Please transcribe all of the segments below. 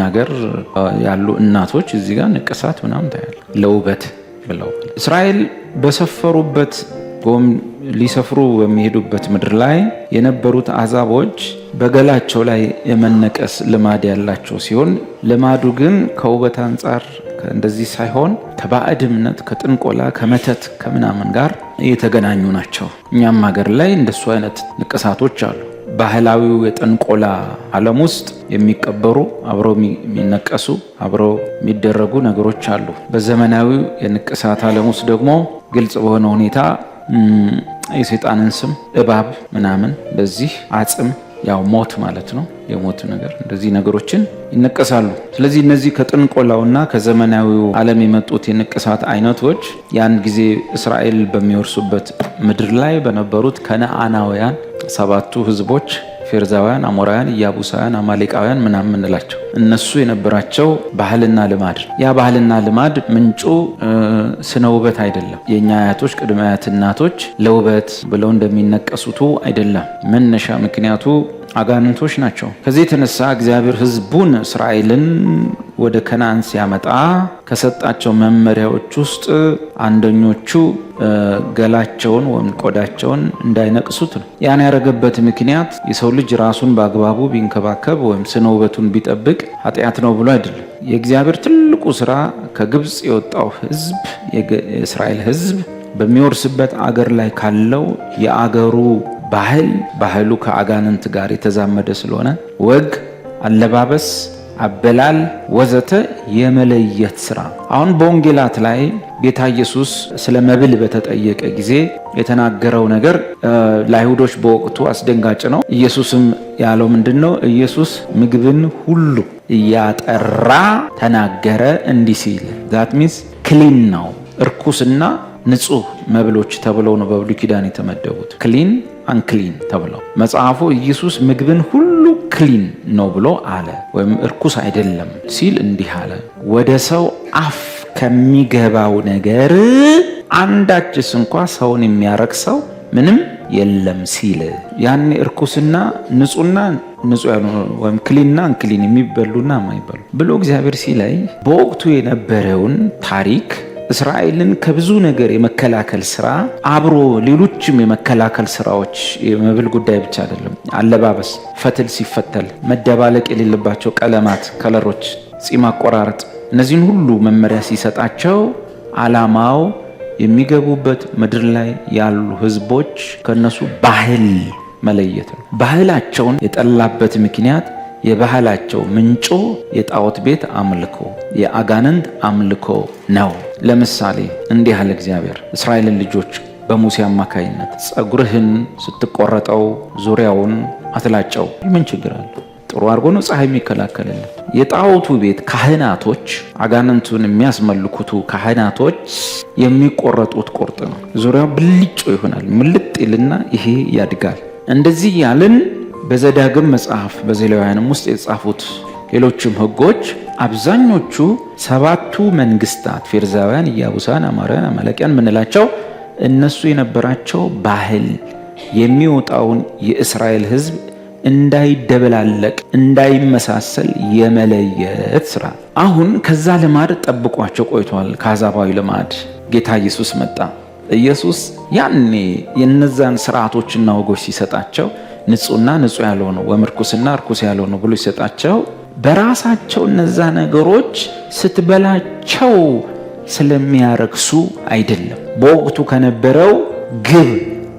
ሀገር ያሉ እናቶች እዚህ ጋር ንቅሳት ምናምን ታያለ ለውበት ብለው እስራኤል በሰፈሩበት ሊሰፍሩ በሚሄዱበት ምድር ላይ የነበሩት አዛቦች በገላቸው ላይ የመነቀስ ልማድ ያላቸው ሲሆን ልማዱ ግን ከውበት አንጻር እንደዚህ ሳይሆን ከባዕድ እምነት ከጥንቆላ ከመተት ከምናምን ጋር የተገናኙ ናቸው። እኛም ሀገር ላይ እንደሱ አይነት ንቅሳቶች አሉ። ባህላዊው የጥንቆላ ዓለም ውስጥ የሚቀበሩ አብረው የሚነቀሱ አብረው የሚደረጉ ነገሮች አሉ። በዘመናዊው የንቅሳት ዓለም ውስጥ ደግሞ ግልጽ በሆነ ሁኔታ የሰይጣንን ስም እባብ ምናምን በዚህ አጽም ያው ሞት ማለት ነው። የሞት ነገር እንደዚህ ነገሮችን ይነቀሳሉ። ስለዚህ እነዚህ ከጥንቆላውና ከዘመናዊው ዓለም የመጡት የንቅሳት አይነቶች ያን ጊዜ እስራኤል በሚወርሱበት ምድር ላይ በነበሩት ከነዓናውያን 7ቱ ህዝቦች ፌርዛውያን፣ አሞራውያን፣ ኢያቡሳውያን፣ አማሌቃውያን ምናምን እንላቸው እነሱ የነበራቸው ባህልና ልማድ ያ ባህልና ልማድ ምንጩ ስነ ውበት አይደለም። የኛ አያቶች ቅድመ አያት እናቶች ለውበት ብለው እንደሚነቀሱቱ አይደለም። መነሻ ምክንያቱ አጋንንቶች ናቸው። ከዚህ የተነሳ እግዚአብሔር ህዝቡን እስራኤልን ወደ ከነዓን ሲያመጣ ከሰጣቸው መመሪያዎች ውስጥ አንደኞቹ ገላቸውን ወይም ቆዳቸውን እንዳይነቅሱት ነው። ያን ያደረገበት ምክንያት የሰው ልጅ ራሱን በአግባቡ ቢንከባከብ ወይም ስነ ውበቱን ቢጠብቅ ኃጢአት ነው ብሎ አይደለም። የእግዚአብሔር ትልቁ ስራ ከግብፅ የወጣው ህዝብ የእስራኤል ህዝብ በሚወርስበት አገር ላይ ካለው የአገሩ ባህሉ ከአጋንንት ጋር የተዛመደ ስለሆነ ወግ፣ አለባበስ፣ አበላል ወዘተ የመለየት ስራ። አሁን በወንጌላት ላይ ጌታ ኢየሱስ ስለ መብል በተጠየቀ ጊዜ የተናገረው ነገር ለአይሁዶች በወቅቱ አስደንጋጭ ነው። ኢየሱስም ያለው ምንድነው? ኢየሱስ ምግብን ሁሉ እያጠራ ተናገረ እንዲህ ሲል ዛት ሚንስ ክሊን ነው። እርኩስና ንጹህ መብሎች ተብለው ነው በብሉይ ኪዳን የተመደቡት። ክሊን አንክሊን ተብለው መጽሐፉ ኢየሱስ ምግብን ሁሉ ክሊን ነው ብሎ አለ፣ ወይም እርኩስ አይደለም ሲል እንዲህ አለ፣ ወደ ሰው አፍ ከሚገባው ነገር አንዳችስ እንኳ ሰውን የሚያረክሰው ምንም የለም ሲል ያኔ እርኩስና ንጹህና ንጹህ ያልሆነ ወይም ክሊንና አንክሊን የሚበሉና የማይበሉ ብሎ እግዚአብሔር ሲላይ በወቅቱ የነበረውን ታሪክ እስራኤልን ከብዙ ነገር የመከላከል ስራ አብሮ ሌሎችም የመከላከል ስራዎች የመብል ጉዳይ ብቻ አይደለም። አለባበስ፣ ፈትል ሲፈተል መደባለቅ የሌለባቸው ቀለማት፣ ከለሮች፣ ጺም አቆራረጥ እነዚህን ሁሉ መመሪያ ሲሰጣቸው ዓላማው የሚገቡበት ምድር ላይ ያሉ ህዝቦች ከነሱ ባህል መለየት ነው። ባህላቸውን የጠላበት ምክንያት የባህላቸው ምንጮ የጣዖት ቤት አምልኮ የአጋንንት አምልኮ ነው። ለምሳሌ እንዲህ አለ እግዚአብሔር እስራኤልን ልጆች በሙሴ አማካይነት ጸጉርህን ስትቆረጠው ዙሪያውን አትላጨው። ምን ችግር አለ? ጥሩ አድርጎ ነው ፀሐይ የሚከላከልልን። የጣዖቱ ቤት ካህናቶች አጋንንቱን የሚያስመልኩቱ ካህናቶች የሚቆረጡት ቁርጥ ነው። ዙሪያው ብልጮ ይሆናል። ምልጥ ይልና ይሄ ያድጋል። እንደዚህ ያልን በዘዳግም መጽሐፍ በዘሌዋውያንም ውስጥ የተጻፉት ሌሎችም ህጎች አብዛኞቹ 7ቱ መንግስታት ፌርዛውያን፣ ኢያቡሳውያን፣ አሞራውያን፣ አማሌቃውያን ምንላቸው እነሱ የነበራቸው ባህል የሚወጣውን የእስራኤል ህዝብ እንዳይደበላለቅ እንዳይመሳሰል የመለየት ስራ። አሁን ከዛ ልማድ ጠብቋቸው ቆይቷል። ከአሕዛባዊ ልማድ ጌታ ኢየሱስ መጣ። ኢየሱስ ያኔ የነዛን ስርዓቶችና ወጎች ሲሰጣቸው ንጹህና ንጹህ ያልሆኑ ወይም እርኩስና እርኩስ ያልሆኑ ብሎ ሲሰጣቸው በራሳቸው እነዛ ነገሮች ስትበላቸው ስለሚያረክሱ አይደለም፣ በወቅቱ ከነበረው ግብ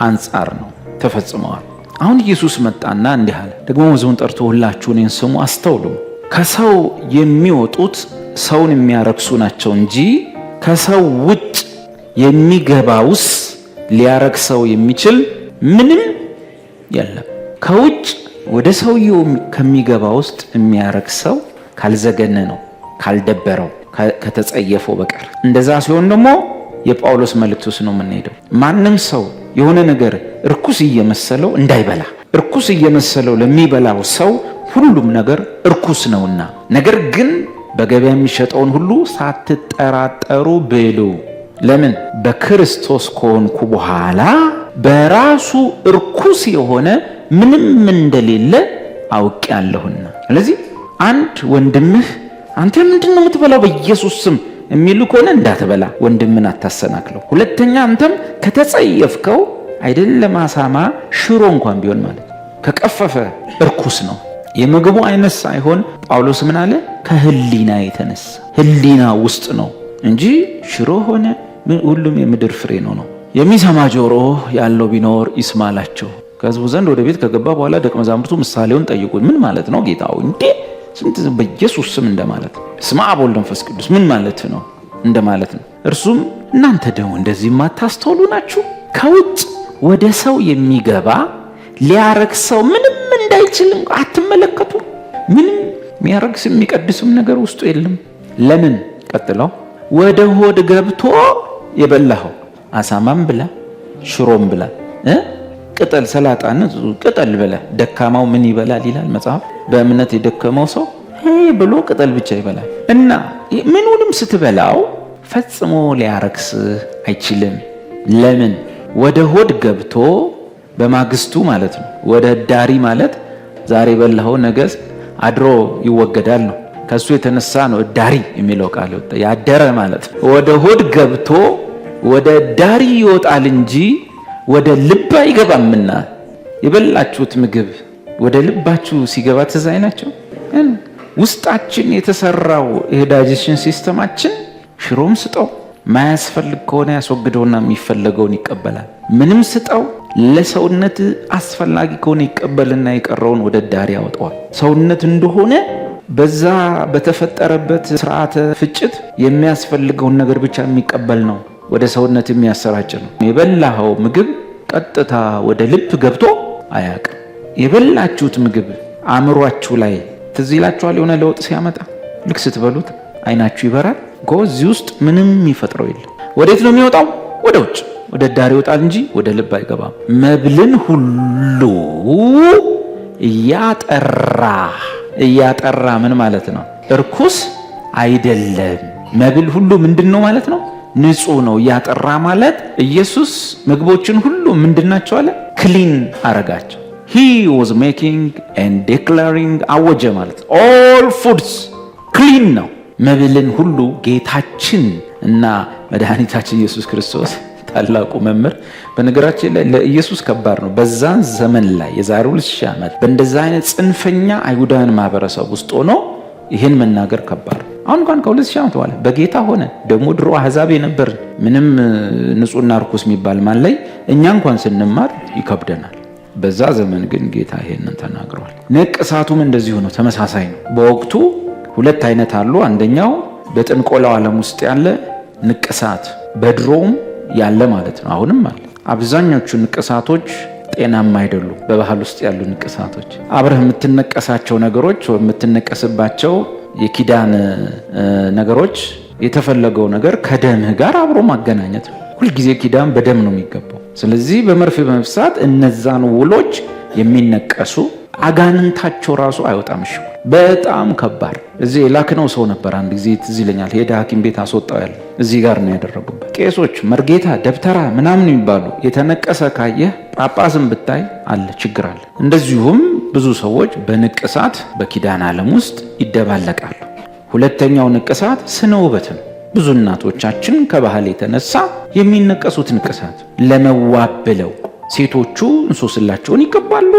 አንጻር ነው ተፈጽመዋል። አሁን ኢየሱስ መጣና እንዲህ አለ። ደግሞ ወንዙን ጠርቶ ሁላችሁ እኔን ስሙ አስተውሉ፣ ከሰው የሚወጡት ሰውን የሚያረክሱ ናቸው እንጂ ከሰው ውጭ የሚገባውስ ሊያረክሰው የሚችል ምንም የለም። ከውጭ ወደ ሰውየው ከሚገባ ውስጥ የሚያረክሰው ካልዘገነ ነው፣ ካልደበረው፣ ከተጸየፈው በቀር። እንደዛ ሲሆን ደግሞ የጳውሎስ መልእክት ውስጥ ነው የምንሄደው። ማንም ሰው የሆነ ነገር እርኩስ እየመሰለው እንዳይበላ። እርኩስ እየመሰለው ለሚበላው ሰው ሁሉም ነገር እርኩስ ነውና፣ ነገር ግን በገበያ የሚሸጠውን ሁሉ ሳትጠራጠሩ ብሉ። ለምን? በክርስቶስ ከሆንኩ በኋላ በራሱ እርኩስ የሆነ ምንም እንደሌለ አውቄያለሁና። ስለዚህ አንድ ወንድምህ አንተ ምንድነው የምትበላው በኢየሱስ ስም የሚሉ ከሆነ እንዳትበላ፣ ወንድምን አታሰናክለው። ሁለተኛ አንተም ከተጸየፍከው አይደለም አሳማ ሽሮ እንኳን ቢሆን ማለት ከቀፈፈ እርኩስ ነው። የምግቡ አይነት ሳይሆን ጳውሎስ ምን አለ? ከህሊና የተነሳ ህሊና ውስጥ ነው እንጂ ሽሮ ሆነ ሁሉም የምድር ፍሬ ነው። የሚሰማ ጆሮ ያለው ቢኖር ይስማላቸው። ከህዝቡ ዘንድ ወደ ቤት ከገባ በኋላ ደቀ መዛሙርቱ ምሳሌውን ጠይቁት። ምን ማለት ነው ጌታው? እንዴ ስንት በኢየሱስ ስም እንደማለት ነው። ስመ አብ ወልድ መንፈስ ቅዱስ ምን ማለት ነው እንደማለት ነው። እርሱም እናንተ ደግሞ እንደዚህ የማታስተውሉ ናችሁ? ከውጭ ወደ ሰው የሚገባ ሊያረክሰው ምንም እንዳይችልም አትመለከቱ? ምንም የሚያረክስ የሚቀድስም ነገር ውስጡ የለም። ለምን? ቀጥለው ወደ ሆድ ገብቶ የበላኸው አሳማም ብላ ሽሮም ብላ ቅጠል ሰላጣን ቅጠል ብላ ደካማው ምን ይበላል ይላል መጽሐፍ። በእምነት የደከመው ሰው ብሎ ቅጠል ብቻ ይበላል። እና ምኑንም ስትበላው ፈጽሞ ሊያረክስ አይችልም። ለምን? ወደ ሆድ ገብቶ በማግስቱ ማለት ነው። ወደ ዳሪ ማለት ዛሬ በላኸው ነገ አድሮ ይወገዳል ነው። ከሱ የተነሳ ነው ዳሪ የሚለው ቃል ያደረ ማለት ነው። ወደ ሆድ ገብቶ ወደ ዳሪ ይወጣል እንጂ ወደ ልብ አይገባምና። የበላችሁት ምግብ ወደ ልባችሁ ሲገባ ትዝ አይላችሁ? ውስጣችን የተሰራው የዳይጀሽን ሲስተማችን ሽሮም ስጠው ማያስፈልግ ከሆነ ያስወግደውና የሚፈለገውን ይቀበላል። ምንም ስጠው ለሰውነት አስፈላጊ ከሆነ ይቀበልና የቀረውን ወደ ዳሪ ያወጣዋል። ሰውነት እንደሆነ በዛ በተፈጠረበት ስርዓተ ፍጭት የሚያስፈልገውን ነገር ብቻ የሚቀበል ነው። ወደ ሰውነት የሚያሰራጭ ነው። የበላኸው ምግብ ቀጥታ ወደ ልብ ገብቶ አያውቅም። የበላችሁት ምግብ አእምሯችሁ ላይ ትዝ ይላችኋል። የሆነ ለውጥ ሲያመጣ ልክ ስትበሉት አይናችሁ ይበራል። እዚህ ውስጥ ምንም የሚፈጥረው የለም። ወዴት ነው የሚወጣው? ወደ ውጭ ወደ ዳር ይወጣል እንጂ ወደ ልብ አይገባም። መብልን ሁሉ እያጠራ ምን ማለት ነው? እርኩስ አይደለም። መብል ሁሉ ምንድን ነው ማለት ነው? ንጹህ ነው። እያጠራ ማለት ኢየሱስ ምግቦችን ሁሉ ምንድናቸው አለ? ክሊን አረጋቸው። he was making and declaring አወጀ ማለት all foods ክሊን ነው። መብልን ሁሉ ጌታችን እና መድኃኒታችን ኢየሱስ ክርስቶስ ታላቁ መምህር። በነገራችን ላይ ለኢየሱስ ከባድ ነው። በዛን ዘመን ላይ የዛሬ 2000 ዓመት በእንደዛ አይነት ጽንፈኛ አይሁዳውያን ማህበረሰብ ውስጥ ሆኖ ይህን መናገር ከባድ ነው። አሁን እንኳን ከ2000 ዓመት በኋላ በጌታ ሆነ ደግሞ ድሮ አህዛብ የነበር ምንም ንጹህና ርኩስ የሚባል ማን ላይ እኛ እንኳን ስንማር ይከብደናል። በዛ ዘመን ግን ጌታ ይሄንን ተናግሯል። ንቅሳቱም እንደዚሁ ነው፣ ተመሳሳይ ነው። በወቅቱ ሁለት አይነት አሉ። አንደኛው በጥንቆላው ዓለም ውስጥ ያለ ንቅሳት በድሮም ያለ ማለት ነው፣ አሁንም አለ። አብዛኞቹ ንቅሳቶች ጤናማ አይደሉም። በባህል ውስጥ ያሉ ንቅሳቶች አብረህ የምትነቀሳቸው ነገሮች ወይ የምትነቀስባቸው የኪዳን ነገሮች የተፈለገው ነገር ከደምህ ጋር አብሮ ማገናኘት ነው። ሁልጊዜ ኪዳን በደም ነው የሚገባው። ስለዚህ በመርፌ በመፍሳት እነዛን ውሎች የሚነቀሱ አጋንንታቸው ራሱ አይወጣም። እሺ በጣም ከባድ። እዚህ የላክነው ሰው ነበር አንድ ጊዜ ትዝ ይለኛል። ሄደ ሐኪም ቤት አስወጣው ያለ እዚህ ጋር ነው ያደረጉበት። ቄሶች መርጌታ፣ ደብተራ ምናምን የሚባሉ የተነቀሰ ካየህ ጳጳስም ብታይ አለ ችግር አለ። እንደዚሁም ብዙ ሰዎች በንቅሳት በኪዳን ዓለም ውስጥ ይደባለቃሉ። ሁለተኛው ንቅሳት ስነ ውበት ነው። ብዙ እናቶቻችን ከባህል የተነሳ የሚነቀሱት ንቅሳት ለመዋብ ብለው ሴቶቹ እንሶስላቸውን ይቀባሉ፣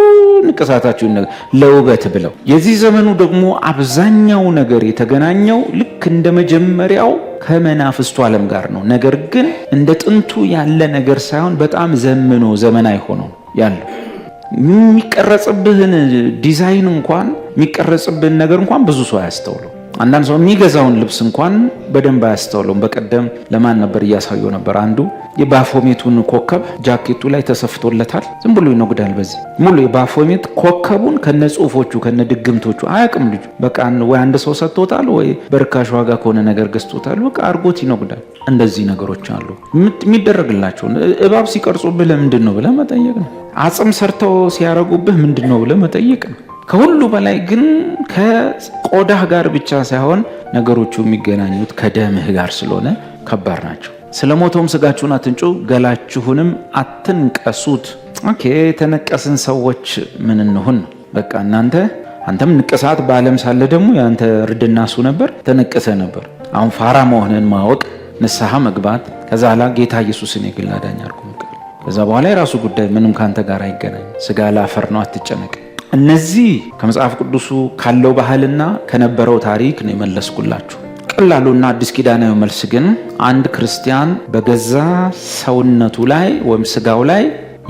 ንቅሳታቸውን ለውበት ብለው። የዚህ ዘመኑ ደግሞ አብዛኛው ነገር የተገናኘው ልክ እንደ መጀመሪያው ከመናፍስቱ ዓለም ጋር ነው። ነገር ግን እንደ ጥንቱ ያለ ነገር ሳይሆን በጣም ዘመኖ ዘመናዊ ሆኖ ያለው የሚቀረጽብህን ዲዛይን እንኳን የሚቀረጽብህን ነገር እንኳን ብዙ ሰው አያስተውለው። አንዳንድ ሰው የሚገዛውን ልብስ እንኳን በደንብ አያስተውለውም። በቀደም ለማን ነበር እያሳየው ነበር። አንዱ የባፎሜቱን ኮከብ ጃኬቱ ላይ ተሰፍቶለታል። ዝም ብሎ ይነጉዳል። በዚህ ሙሉ የባፎሜት ኮከቡን ከነ ጽሁፎቹ ከነ ድግምቶቹ አያውቅም ልጁ። በቃ ወይ አንድ ሰው ሰጥቶታል ወይ በርካሽ ዋጋ ከሆነ ነገር ገዝቶታል። በቃ አርጎት ይነጉዳል። እንደዚህ ነገሮች አሉ የሚደረግላቸው። እባብ ሲቀርጹብህ ለምንድን ነው ብለህ መጠየቅ ነው። አጽም ሰርተው ሲያረጉብህ ምንድን ነው ብለህ መጠየቅ ነው። ከሁሉ በላይ ግን ከቆዳህ ጋር ብቻ ሳይሆን ነገሮቹ የሚገናኙት ከደምህ ጋር ስለሆነ ከባድ ናቸው። ስለ ሞተውም ስጋችሁን አትንጩ፣ ገላችሁንም አትንቀሱት። ኦኬ የተነቀስን ሰዎች ምን እንሁን? በቃ እናንተ አንተም ንቅሳት በዓለም ሳለ ደግሞ ያንተ እርድና እሱ ነበር፣ ተነቅሰ ነበር። አሁን ፋራ መሆንን ማወቅ፣ ንስሐ መግባት፣ ከዛ ኋላ ጌታ ኢየሱስን የግል አዳኝ አድርጎ መቀበል። ከዛ በኋላ የራሱ ጉዳይ፣ ምንም ካንተ ጋር አይገናኝ። ስጋ ለአፈር ነው፣ አትጨነቅ። እነዚህ ከመጽሐፍ ቅዱሱ ካለው ባህልና ከነበረው ታሪክ ነው የመለስኩላችሁ። ቀላሉና አዲስ ኪዳናዊ መልስ ግን አንድ ክርስቲያን በገዛ ሰውነቱ ላይ ወይም ስጋው ላይ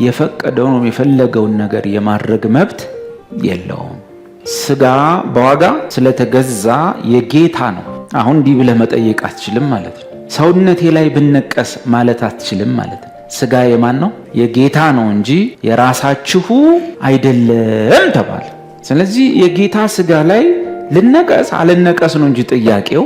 የፈቀደውን የፈለገውን ነገር የማድረግ መብት የለውም። ስጋ በዋጋ ስለተገዛ የጌታ ነው። አሁን እንዲህ ብለህ መጠየቅ አትችልም ማለት ነው። ሰውነቴ ላይ ብነቀስ ማለት አትችልም ማለት ነው። ስጋ የማን ነው? የጌታ ነው እንጂ የራሳችሁ አይደለም ተባለ። ስለዚህ የጌታ ስጋ ላይ ልነቀስ አልነቀስ ነው እንጂ ጥያቄው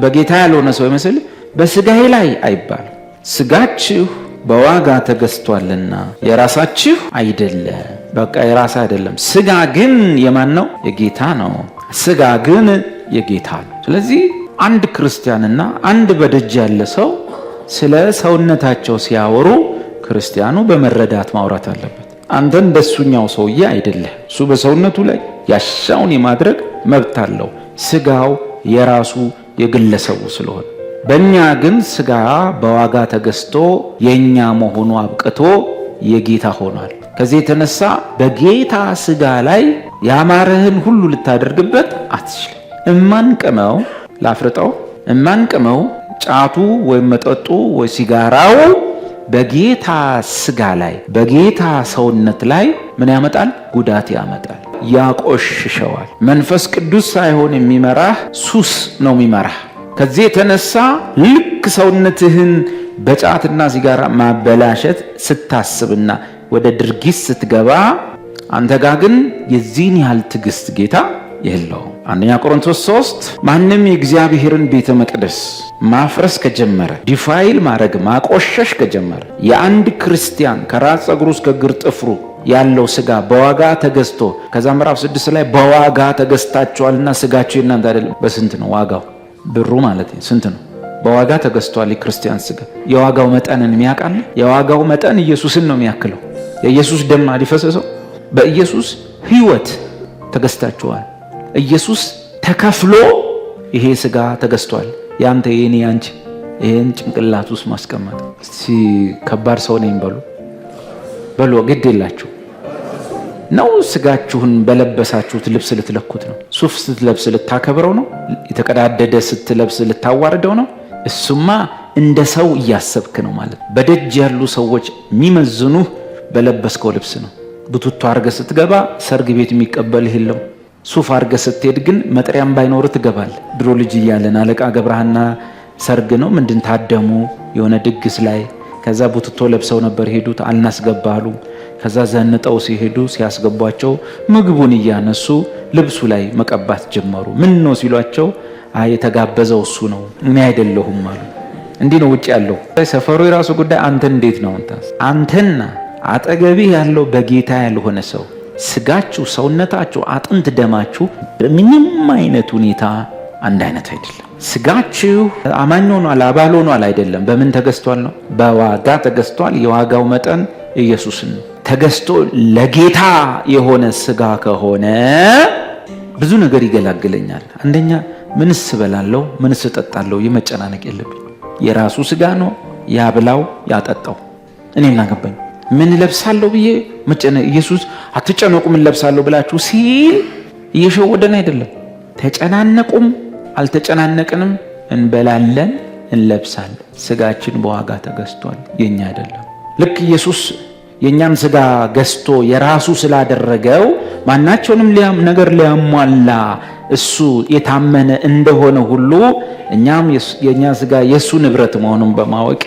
በጌታ ያልሆነ ሰው ይመስል በስጋዬ ላይ አይባልም። ስጋችሁ በዋጋ ተገዝቷልና የራሳችሁ አይደለም። በቃ የራስ አይደለም። ስጋ ግን የማን ነው? የጌታ ነው። ስጋ ግን የጌታ ነው። ስለዚህ አንድ ክርስቲያንና አንድ በደጅ ያለ ሰው ስለ ሰውነታቸው ሲያወሩ ክርስቲያኑ በመረዳት ማውራት አለበት። አንተ እንደሱኛው ሰውዬ አይደለም። እሱ በሰውነቱ ላይ ያሻውን የማድረግ መብት አለው። ስጋው የራሱ የግለሰቡ ስለሆነ፣ በእኛ ግን ስጋ በዋጋ ተገዝቶ የእኛ መሆኑ አብቅቶ የጌታ ሆኗል። ከዚህ የተነሳ በጌታ ስጋ ላይ ያማረህን ሁሉ ልታደርግበት አትችልም። እማንቅመው ላፍርጠው፣ እማንቅመው ጫቱ ወይም መጠጡ ወይ ሲጋራው በጌታ ስጋ ላይ በጌታ ሰውነት ላይ ምን ያመጣል? ጉዳት ያመጣል፣ ያቆሽሸዋል። መንፈስ ቅዱስ ሳይሆን የሚመራህ ሱስ ነው የሚመራህ። ከዚህ የተነሳ ልክ ሰውነትህን በጫትና ሲጋራ ማበላሸት ስታስብና ወደ ድርጊት ስትገባ አንተ ጋር ግን የዚህን ያህል ትዕግስት ጌታ የለውም። አንደኛ ቆሮንቶስ 3 ማንም የእግዚአብሔርን ቤተ መቅደስ ማፍረስ ከጀመረ፣ ዲፋይል ማድረግ ማቆሸሽ ከጀመረ፣ የአንድ ክርስቲያን ከራስ ፀጉሩ እስከ እግር ጥፍሩ ያለው ስጋ በዋጋ ተገዝቶ፣ ከዛ ምዕራፍ 6 ላይ በዋጋ ተገዝታችኋልና ስጋችሁ የእናንተ አይደለም። በስንት ነው ዋጋው? ብሩ ማለት ስንት ነው? በዋጋ ተገዝቷል። የክርስቲያን ስጋ የዋጋው መጠንን የሚያውቃል። የዋጋው መጠን ኢየሱስን ነው የሚያክለው። የኢየሱስ ደም አሊፈሰሰው። በኢየሱስ ሕይወት ተገዝታችኋል። ኢየሱስ ተከፍሎ ይሄ ስጋ ተገዝቷል። ያንተ የኔ ያንቺ። ይሄን ጭንቅላት ውስጥ ማስቀመጥ። እስቲ ከባድ ሰው ነኝ በሉ ግድ የላችሁ ነው። ስጋችሁን በለበሳችሁት ልብስ ልትለኩት ነው። ሱፍ ስትለብስ ልታከብረው ነው። የተቀዳደደ ስትለብስ ልታዋርደው ነው። እሱማ እንደ ሰው እያሰብክ ነው ማለት። በደጅ ያሉ ሰዎች የሚመዝኑህ በለበስከው ልብስ ነው። ቡቱቱ አርገ ስትገባ ሰርግ ቤት የሚቀበልህ የለም። ሱፍ አርገ ስትሄድ ግን መጥሪያም ባይኖር ትገባል። ድሮ ልጅ እያለን አለቃ ገብረሃና ሰርግ ነው ምንድን ታደሙ የሆነ ድግስ ላይ። ከዛ ቡቱቶ ለብሰው ነበር ሄዱት፣ አልናስገባሉ። ከዛ ዘንጠው ሲሄዱ ሲያስገቧቸው ምግቡን እያነሱ ልብሱ ላይ መቀባት ጀመሩ። ምን ነው ሲሏቸው የተጋበዘው እሱ ነው እኔ አይደለሁም አሉ። እንዲህ ነው ውጭ ያለው ሰፈሩ የራሱ ጉዳይ። አንተ እንዴት ነው አንተና አጠገብህ ያለው በጌታ ያልሆነ ሰው ስጋችሁ፣ ሰውነታችሁ፣ አጥንት፣ ደማችሁ በምንም አይነት ሁኔታ አንድ አይነት አይደለም። ስጋችሁ አማኝ ሆኗል አባል ሆኗል አይደለም። በምን ተገዝቷል ነው? በዋጋ ተገዝቷል። የዋጋው መጠን ኢየሱስን ነው። ተገዝቶ ለጌታ የሆነ ስጋ ከሆነ ብዙ ነገር ይገላግለኛል። አንደኛ ምንስ እበላለሁ ምንስ እጠጣለሁ የመጨናነቅ የለብኝ። የራሱ ስጋ ነው፣ ያብላው ያጠጣው። እኔ ምን አገባኝ? ምን ለብሳለሁ ብዬ ኢየሱስ አትጨነቁ ምን ለብሳለሁ ብላችሁ ሲል እየሸወደን አይደለም። ተጨናነቁም አልተጨናነቅንም እንበላለን እንለብሳለን። ስጋችን በዋጋ ተገዝቷል፣ የኛ አይደለም። ልክ ኢየሱስ የኛን ስጋ ገዝቶ የራሱ ስላደረገው ማናቸውንም ነገር ሊያሟላ እሱ የታመነ እንደሆነ ሁሉ እኛም የኛ ስጋ የሱ ንብረት መሆኑን በማወቅ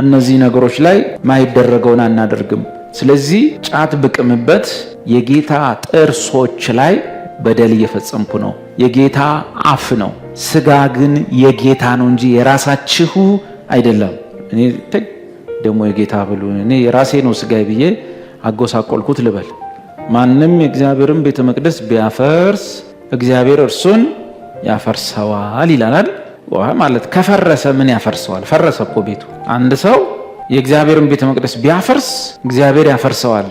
እነዚህ ነገሮች ላይ ማይደረገውን አናደርግም። ስለዚህ ጫት ብቅምበት የጌታ ጥርሶች ላይ በደል እየፈጸምኩ ነው። የጌታ አፍ ነው። ስጋ ግን የጌታ ነው እንጂ የራሳችሁ አይደለም። እኔ ደግሞ የጌታ ብሉ እኔ የራሴ ነው ስጋ ብዬ አጎሳቆልኩት ልበል። ማንም የእግዚአብሔርን ቤተ መቅደስ ቢያፈርስ እግዚአብሔር እርሱን ያፈርሰዋል ይላል። ማለት ከፈረሰ ምን ያፈርሰዋል? ፈረሰ እኮ ቤቱ። አንድ ሰው የእግዚአብሔርን ቤተ መቅደስ ቢያፈርስ እግዚአብሔር ያፈርሰዋል።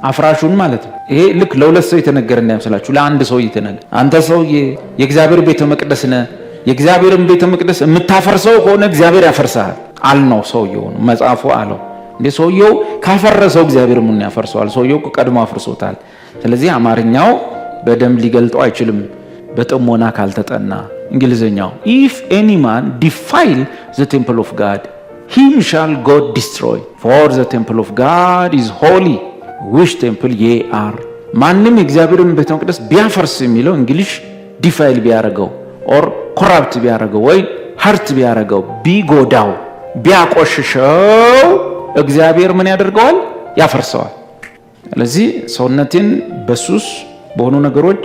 አፍራሹን ማለት ነው። ይሄ ልክ ለሁለት ሰው የተነገረ እንዳይመስላችሁ፣ ለአንድ ሰው የተነገረ። አንተ ሰውዬ የእግዚአብሔር ቤተ መቅደስ ነህ፣ የእግዚአብሔርን ቤተ መቅደስ የምታፈርሰው ከሆነ እግዚአብሔር ያፈርሳል አልነው። ሰውየው ነው መጽሐፉ አለው። እንዴ ሰውየው ካፈረሰው እግዚአብሔር ምን ያፈርሰዋል? ሰውየው ቀድሞ አፍርሶታል። ስለዚህ አማርኛው በደንብ ሊገልጠው አይችልም በጥሞና ካልተጠና። እንግሊዘኛው if any man defile the temple of God him shall God destroy for the temple of God is holy which temple ye are። ማንም የእግዚአብሔርን ቤተ መቅደስ ቢያፈርስ የሚለው እንግሊሽ ዲፋይል ቢያረገው ኦር ኮራፕት ቢያረገው ወይ ሀርት ቢያረገው ቢጎዳው ቢያቆሽሸው እግዚአብሔር ምን ያደርገዋል? ያፈርሰዋል። ስለዚህ ሰውነቴን በሱስ በሆኑ ነገሮች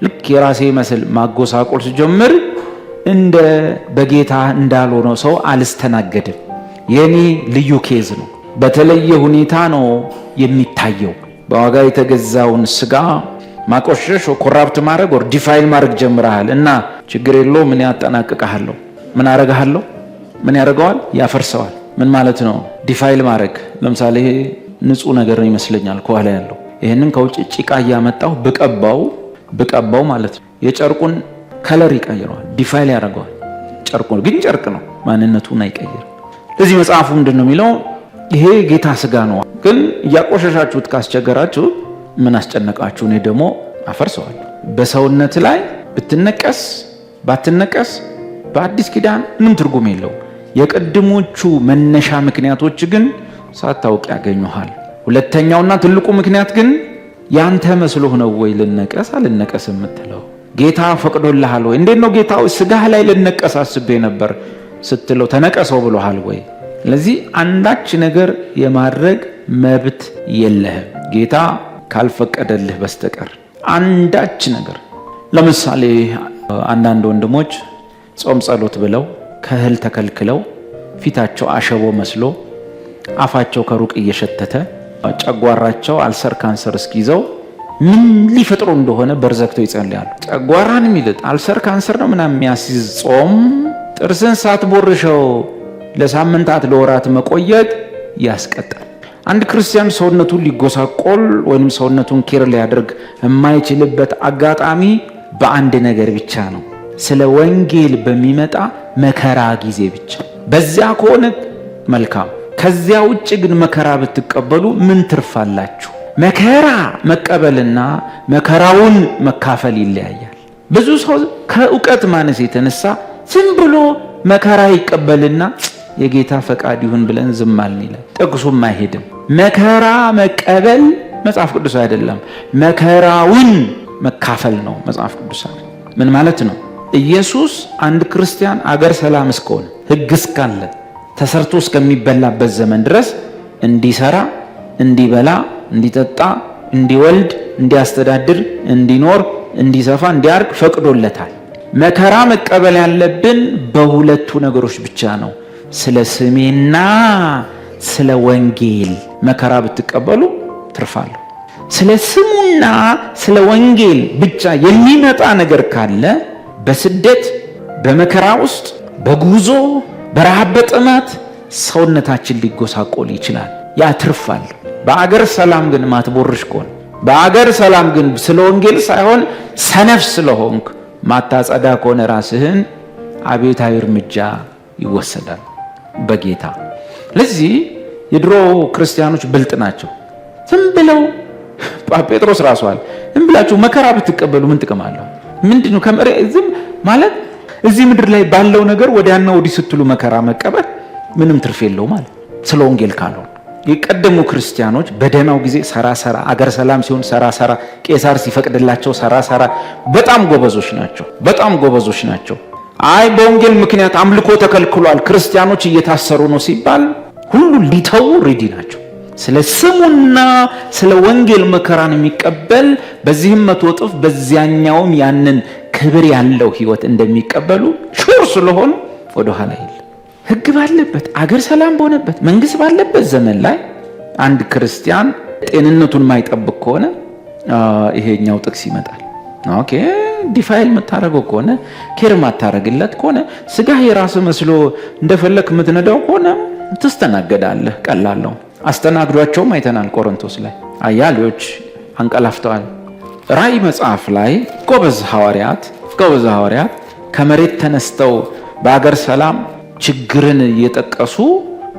ልክ የራሴ መስል ማጎሳቆል ሲጀምር እንደ በጌታ እንዳልሆነ ሰው አልስተናገድም። የኔ ልዩ ኬዝ ነው። በተለየ ሁኔታ ነው የሚታየው። በዋጋ የተገዛውን ስጋ ማቆሸሽ ኮራፕት ማድረግ ወር ዲፋይል ማድረግ ጀምረሃል እና ችግር የለው ምን ያጠናቅቀሃለሁ? ምን አረጋለሁ? ምን ያደርገዋል? ያፈርሰዋል። ምን ማለት ነው ዲፋይል ማድረግ? ለምሳሌ ይሄ ንጹህ ነገር ነው ይመስለኛል ከኋላ ያለው ይሄንን ከውጭ ጭቃ እያመጣው ብቀባው ማለት ነው የጨርቁን ከለር ይቀይረዋል፣ ዲፋይል ያደርገዋል። ጨርቁን ግን ጨርቅ ነው፣ ማንነቱን አይቀይርም። ለዚህ መጽሐፉ ምንድነው የሚለው? ይሄ ጌታ ስጋ ነው፣ ግን እያቆሸሻችሁት ካስቸገራችሁ ምን አስጨነቃችሁ? እኔ ደግሞ አፈርሰዋለሁ። በሰውነት ላይ ብትነቀስ ባትነቀስ በአዲስ ኪዳን ምንም ትርጉም የለው። የቀድሞቹ መነሻ ምክንያቶች ግን ሳታውቅ ያገኙሃል። ሁለተኛውና ትልቁ ምክንያት ግን ያንተ መስሎህ ነው ወይ ልነቀስ አልነቀስ የምትለው? ጌታ ፈቅዶልሃል ወይ? እንዴት ነው ጌታው ስጋህ ላይ ልነቀስ አስቤ ነበር ስትለው ተነቀሰው ብሎሃል ወይ? ስለዚህ አንዳች ነገር የማድረግ መብት የለህም ጌታ ካልፈቀደልህ በስተቀር አንዳች ነገር። ለምሳሌ አንዳንድ ወንድሞች ጾም ጸሎት ብለው ከእህል ተከልክለው ፊታቸው አሸቦ መስሎ አፋቸው ከሩቅ እየሸተተ ጨጓራቸው አልሰር ካንሰር እስኪይዘው ምን ሊፈጥሩ እንደሆነ በርዘግተው ይጸልያሉ። ጨጓራን የሚልጥ አልሰር ካንሰር ነው ምናምን የሚያስይዝ ጾም ጥርስን ሳትቦርሸው ለሳምንታት ለወራት መቆየት ያስቀጣል። አንድ ክርስቲያን ሰውነቱን ሊጎሳቆል ወይም ሰውነቱን ኬር ሊያደርግ የማይችልበት አጋጣሚ በአንድ ነገር ብቻ ነው፣ ስለ ወንጌል በሚመጣ መከራ ጊዜ ብቻ። በዚያ ከሆነ መልካም። ከዚያ ውጭ ግን መከራ ብትቀበሉ ምን ትርፋላችሁ? መከራ መቀበልና መከራውን መካፈል ይለያያል። ብዙ ሰው ከእውቀት ማነስ የተነሳ ዝም ብሎ መከራ ይቀበልና የጌታ ፈቃድ ይሁን ብለን ዝም አልን ይላል። ጥቅሱም አይሄድም። መከራ መቀበል መጽሐፍ ቅዱስ አይደለም፣ መከራውን መካፈል ነው መጽሐፍ ቅዱስ። ምን ማለት ነው? ኢየሱስ አንድ ክርስቲያን አገር ሰላም እስከሆነ ሕግ እስካለ ተሰርቶ እስከሚበላበት ዘመን ድረስ እንዲሰራ፣ እንዲበላ፣ እንዲጠጣ፣ እንዲወልድ፣ እንዲያስተዳድር፣ እንዲኖር፣ እንዲሰፋ፣ እንዲያርግ ፈቅዶለታል። መከራ መቀበል ያለብን በሁለቱ ነገሮች ብቻ ነው፣ ስለ ስሜና ስለ ወንጌል። መከራ ብትቀበሉ ትርፋለሁ። ስለ ስሙና ስለ ወንጌል ብቻ የሚመጣ ነገር ካለ በስደት በመከራ ውስጥ በጉዞ በረሃብ በጥማት ሰውነታችን ሊጎሳቆል ይችላል። ያ ትርፋለሁ። በአገር ሰላም ግን ማትቦርሽ ከሆነ በአገር ሰላም ግን ስለ ወንጌል ሳይሆን ሰነፍ ስለሆንክ ማታጸዳ ከሆነ ራስህን አብዮታዊ እርምጃ ይወሰዳል በጌታ። ለዚህ የድሮ ክርስቲያኖች ብልጥ ናቸው። ዝም ብለው ጴጥሮስ ራሷል ዝም ብላችሁ መከራ ብትቀበሉ ምን ጥቅም አለው? ምንድነው ዝም ማለት? እዚህ ምድር ላይ ባለው ነገር ወዲያና ወዲህ ስትሉ መከራ መቀበል ምንም ትርፍ የለው ማለት ስለ ወንጌል ካልሆነ። የቀደሙ ክርስቲያኖች በደህናው ጊዜ ሰራ አገር ሰላም ሲሆን ሰራ ቄሳር ሲፈቅድላቸው ሰራ በጣም ጎበዞች ናቸው። አይ በወንጌል ምክንያት አምልኮ ተከልክሏል፣ ክርስቲያኖች እየታሰሩ ነው ሲባል ሁሉ ሊተው ሬዲ ናቸው። ስለ ስሙና ስለ ወንጌል መከራን የሚቀበል በዚህም 100 እጥፍ በዚያኛውም ያንን ክብር ያለው ህይወት እንደሚቀበሉ ሹር ስለሆኑ ወደ ኋላ ይል። ህግ ባለበት አገር ሰላም በሆነበት መንግስት ባለበት ዘመን ላይ አንድ ክርስቲያን ጤንነቱን ማይጠብቅ ከሆነ ይሄኛው ጥቅስ ይመጣል። ኦኬ ዲፋይል መታረገው ከሆነ ኬር ማታረግለት ከሆነ ስጋህ የራስ መስሎ እንደፈለክ ምትነዳው ከሆነ ትስተናገዳለህ። ቀላል ነው። አስተናግዷቸውም አይተናል ቆሮንቶስ ላይ አያሌዎች አንቀላፍተዋል። ራእይ መጽሐፍ ላይ ጎበዝ ሐዋርያት ከመሬት ተነስተው በአገር ሰላም ችግርን እየጠቀሱ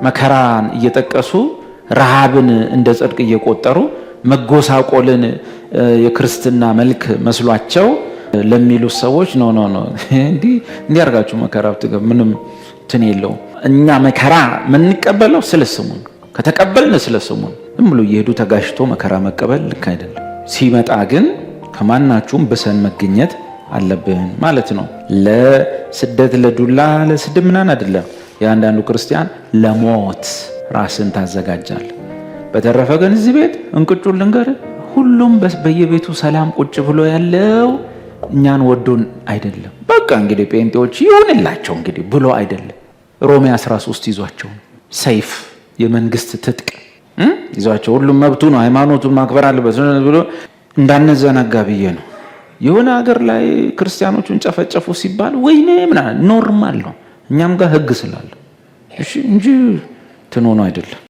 መከራን እየጠቀሱ ረሃብን እንደ ጽድቅ እየቆጠሩ መጎሳቆልን የክርስትና መልክ መስሏቸው ለሚሉ ሰዎች ኖ እንዲህ አርጋችሁ መከራ ብትገቡ ምንም እንትን የለው። እኛ መከራ የምንቀበለው ስለ ስሙ ነው። ከተቀበልን ስለ ስሙ ነው። ዝም ብሎ እየሄዱ ተጋሽቶ መከራ መቀበል ልክ አይደለም። ሲመጣ ግን ከማናችሁም ብሰን መገኘት አለብን ማለት ነው። ለስደት ለዱላ ለስድብ ምናምን አይደለም። የአንዳንዱ ክርስቲያን ለሞት ራስን ታዘጋጃል። በተረፈ ግን እዚህ ቤት እንቅጩን ልንገር፣ ሁሉም በየቤቱ ሰላም ቁጭ ብሎ ያለው እኛን ወዶን አይደለም። በቃ እንግዲህ ጴንጤዎች ይሁንላቸው እንግዲህ ብሎ አይደለም። ሮሜ 13 ይዟቸው ሰይፍ የመንግስት ትጥቅ ይዟቸው ሁሉም መብቱ ነው ሃይማኖቱን ማክበር አለበት ብሎ እንዳንዘናጋ ብዬ ነው። የሆነ ሀገር ላይ ክርስቲያኖቹን ጨፈጨፉ ሲባል ወይኔ ምናምን ኖርማል ነው። እኛም ጋር ህግ ስላለ እሺ እንጂ ትኖ ነው አይደለም።